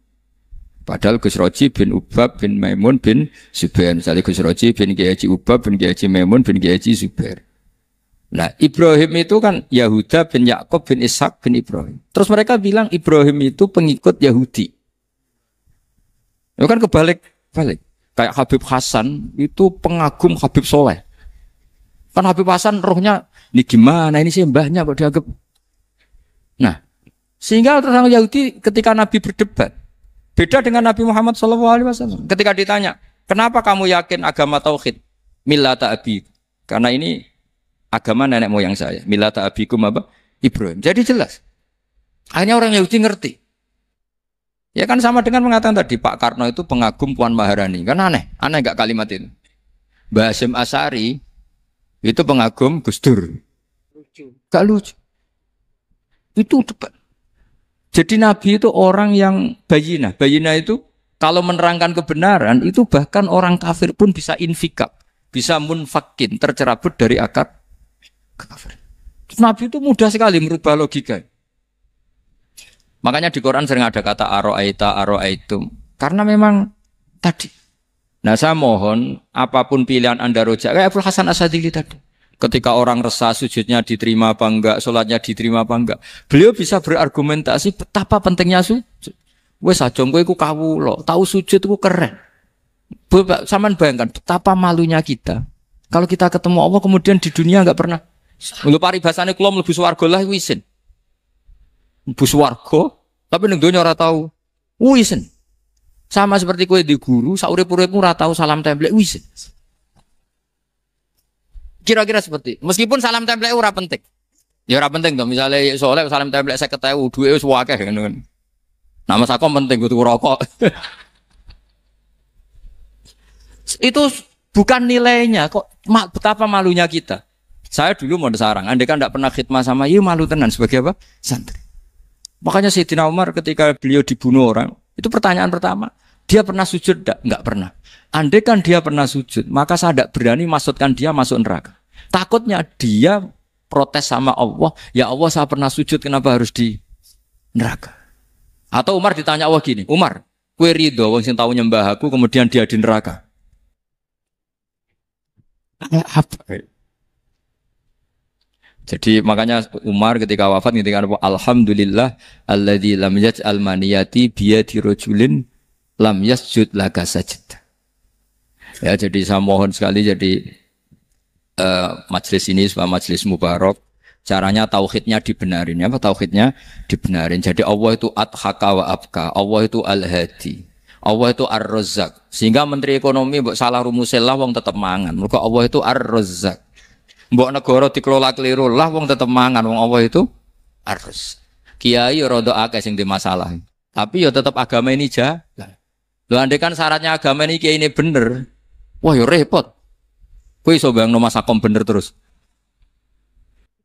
Padahal Gus Roji bin Ubab bin Maimun bin Zubair. Misalnya Gus Roji bin Kiai Haji Ubab bin Kiai Haji Maimun bin Kiai Haji Zubair. Nah Ibrahim itu kan Yahuda bin Yakub bin Ishak bin Ibrahim. Terus mereka bilang Ibrahim itu pengikut Yahudi. Itu kan kebalik-balik. Kayak Habib Hasan itu pengagum Habib Soleh. Kan Habib Hasan rohnya, ini gimana ini sih mbahnya kok dianggap. Nah, sehingga orang Yahudi ketika Nabi berdebat, beda dengan Nabi Muhammad SAW. Ketika ditanya, kenapa kamu yakin agama Tauhid? Millata abi. Karena ini agama nenek moyang saya. Millata abikum apa? Ibrahim. Jadi jelas. Akhirnya orang Yahudi ngerti. Ya kan sama dengan mengatakan tadi, Pak Karno itu pengagum Puan Maharani. Kan aneh. Aneh gak kalimat itu? Mbah Hasyim Asy'ari itu pengagum Gus Dur. Gak lucu. Itu debat. Jadi Nabi itu orang yang bayinah. Bayinah itu kalau menerangkan kebenaran itu bahkan orang kafir pun bisa infikab, bisa munfakin, tercerabut dari akar kekafiran. Nabi itu mudah sekali merubah logika. Makanya di Quran sering ada kata aro'aitum. Karena memang tadi. Nah saya mohon apapun pilihan Anda rojak kayak Abdul Hasan Asadili tadi. Ketika orang resah sujudnya diterima apa enggak, sholatnya diterima apa enggak, beliau bisa berargumentasi betapa pentingnya sujud. Wes aja kowe iku kawula, tahu sujud iku keren. Saman bayangkan betapa malunya kita. Kalau kita ketemu Allah kemudian di dunia enggak pernah. Lho paribasane kula mlebu swarga lah iku isin. Mlebu swarga, tapi ning donya ora tahu. Isin. Sama seperti kowe di guru, sak urip-uripmu ora tahu salam templek isin. Kira-kira seperti meskipun salam template ora penting. Ya ora penting to, misale soleh salam template 50.000 duwe wis akeh ngono kan. Nama sakom penting kudu rokok. Itu bukan nilainya kok betapa malunya kita. Saya dulu mau sarang, andai kan enggak pernah khidmah sama ya malu tenan sebagai apa? Santri. Makanya Sayyidina Umar ketika beliau dibunuh orang, itu pertanyaan pertama, dia pernah sujud enggak pernah. Andai kan dia pernah sujud, maka saya tidak berani masukkan dia masuk neraka. Takutnya dia protes sama Allah, ya Allah saya pernah sujud, kenapa harus di neraka? Atau Umar ditanya Allah gini, Umar, kowe ridho wong sing tau nyembah aku kemudian dia di neraka? Apa? Jadi makanya Umar ketika wafat ketika alhamdulillah alladzi lam yaj'al maniyati biyadi rajulin lam yasjud laka sajdah. Ya, jadi saya mohon sekali jadi majelis ini sebuah majelis mubarak. Caranya tauhidnya dibenarin. Apa tauhidnya dibenarin? Jadi Allah itu adhaka wa abka. Allah itu al-hadi. Allah itu ar-razzaq. Sehingga Menteri Ekonomi mbok salah rumusil lah wong tetep mangan. Mergo Allah itu ar-razzaq. Mbok negara dikelola keliru lah wong tetep mangan. Wong Allah itu ar-razzaq. Kiai rada akeh sing di masalah. Tapi ya tetep agama ini jalan. Lho andai kan syaratnya agama ini kiai ini bener. Wah ya repot. Kowe iso bayangno masakom bener terus.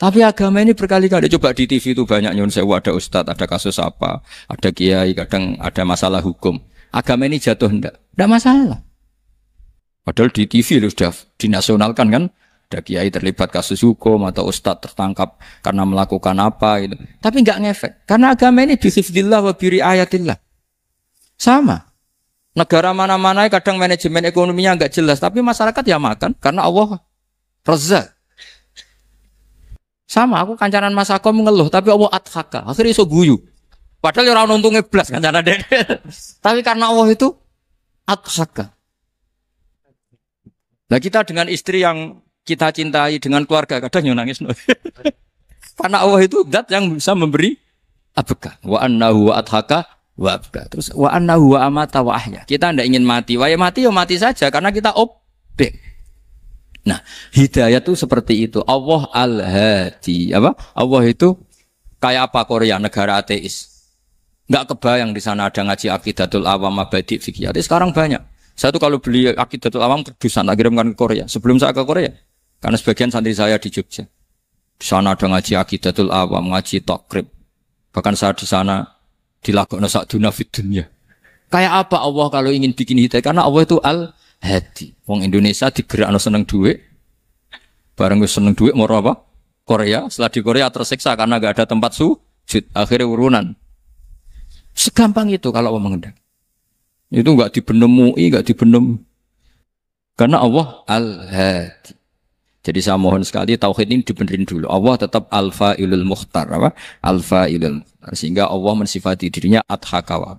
Tapi agama ini berkali-kali coba di TV itu banyak nyun sewu, ada ustadz, ada kasus apa, ada kiai, kadang ada masalah hukum. Agama ini jatuh enggak masalah. Padahal di TV sudah dinasionalkan kan, ada kiai terlibat kasus hukum atau ustadz tertangkap karena melakukan apa gitu. Tapi enggak ngefek karena agama ini bihifdzillah wa biriayatillah. Sama. Negara mana-mana kadang manajemen ekonominya enggak jelas, tapi masyarakat ya makan karena Allah Razzaq. Sama, aku kancanan Mas Akom ngeluh, tapi Allah adhaka, akhirnya iso guyu. Padahal orang untungnya belas kancanan dede. Tapi karena Allah itu adhaka. Nah kita dengan istri yang kita cintai, dengan keluarga, kadang yang nangis. Karena Allah itu zat yang bisa memberi abka. Wa annahu wa adhaka wa abka. Terus wa annahu wa amata wa ahya. Kita tidak ingin mati. Wah ya mati saja, karena kita objek. Nah, hidayah itu seperti itu. Allah al-hadi. Apa? Allah itu kayak apa Korea, negara ateis. Enggak kebayang di sana ada ngaji Aqidatul Awam Abadi Fikih. Sekarang banyak. Saya tuh kalau beli Aqidatul Awam kedusan, kirimkan ke Korea. Sebelum saya ke Korea, karena sebagian santri saya di Jogja. Di sana ada ngaji Aqidatul Awam, ngaji Takrib. Bahkan saya di sana dilakoni sa'duna fid dunya. Kayak apa Allah kalau ingin bikin hidayah? Karena Allah itu al-hadi. Wong Indonesia digerakno seneng duit. Bareng wis seneng duit moro apa? Korea. Setelah di Korea tersiksa karena enggak ada tempat sujud. Akhirnya urunan. Segampang itu kalau Allah mengendaki. Itu enggak dibenem MUI, enggak dibenem. Karena Allah al-hadi. Jadi saya mohon sekali tauhid ini dibenerin dulu. Allah tetap al-fa'ilul mukhtar, apa? Al-fa'ilul mukhtar. Sehingga Allah mensifati dirinya adhakawa.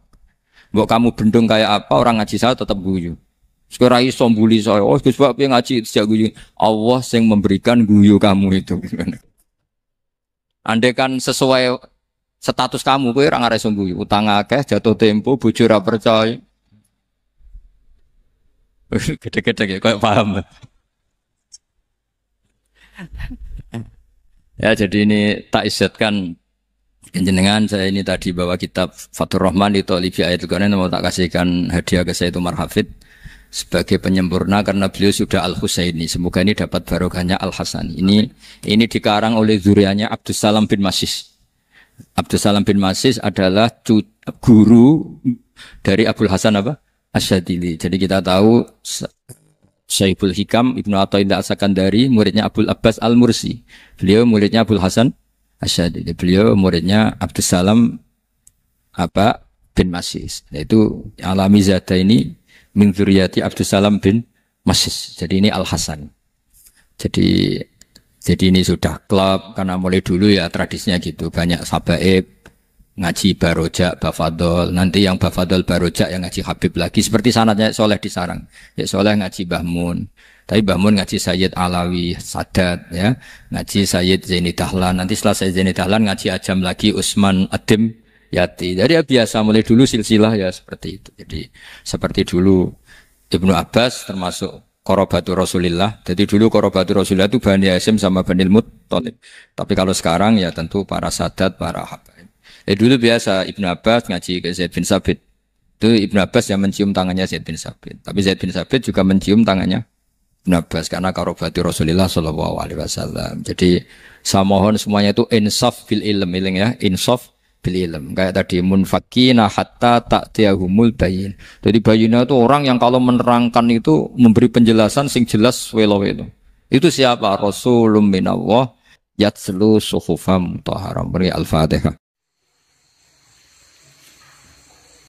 Mbok kamu bendung kayak apa, orang ngaji saya tetap guyu. Sekarang iso mbuli saya, oh Gus Pak ngaji sejak guyu. Allah yang memberikan guyu kamu itu. Andai kan sesuai status kamu, kowe ora ngarep iso guyu. Utang akeh, jatuh tempo, bojo ora percaya. Gede-gede kayak paham. Ya jadi ini tak isyatkan jenengan saya ini tadi bawa kitab Fathur Rahman di Thalibi Ayatul Quran, mau tak kasihkan hadiah ke Sayyid Umar Hafid sebagai penyempurna karena beliau sudah Al-Husaini. Semoga ini dapat barokahnya Al-Hasani. Ini dikarang oleh zurianya Abdus Salam bin Masis. Abdus Salam bin Masis adalah guru dari Abul Hasan apa? Asyadili. Jadi kita tahu Syaibul Hikam Ibnu Athaillah As-Sakandari muridnya Abul Abbas Al-Mursi. Beliau muridnya Abul Hasan Asyadili. Beliau muridnya Abdus Salam bin Masis. Yaitu alami zata ini min dzurriyyati Abdus Salam bin Masis. Jadi ini Al-Hasan. Jadi ini sudah klub karena mulai dulu ya tradisinya gitu. Banyak sabaib ngaji Barojak, Bafadol, nanti yang Bafadol Barojak yang ngaji Habib lagi seperti sanadnya Soleh di Sarang. Ya Soleh ngaji Bahmun, tapi Bahmun ngaji Sayyid Alawi Sadat, ya ngaji Sayyid Zaini Dahlan. Nanti setelah Sayyid Zaini Dahlan ngaji Ajam lagi Usman Adim Yati. Jadi ya biasa mulai dulu silsilah ya seperti itu. Jadi seperti dulu Ibnu Abbas termasuk Qorobatul Rasulillah. Jadi dulu Qorobatul Rasulillah itu Bani Hasyim sama Bani Muttalib. Tapi kalau sekarang ya tentu para Sadat, para Habaib. Dulu biasa Ibnu Abbas ngaji ke Zaid bin Sabit. Itu Ibnu Abbas yang mencium tangannya Zaid bin Sabit. Tapi Zaid bin Sabit juga mencium tangannya Ibnu Abbas karena karobati Rasulullah Shallallahu Alaihi Wasallam. Jadi saya mohon semuanya itu insaf bil ilm, ya, insaf bil ilm. Kayak tadi munfakina hatta ta'tiyahumul bayin. Jadi bayina itu orang yang kalau menerangkan itu memberi penjelasan sing jelas welo-welo. Itu siapa? Rasulun minallah yatslu suhufam mutahharam. Beri Al-Fatihah.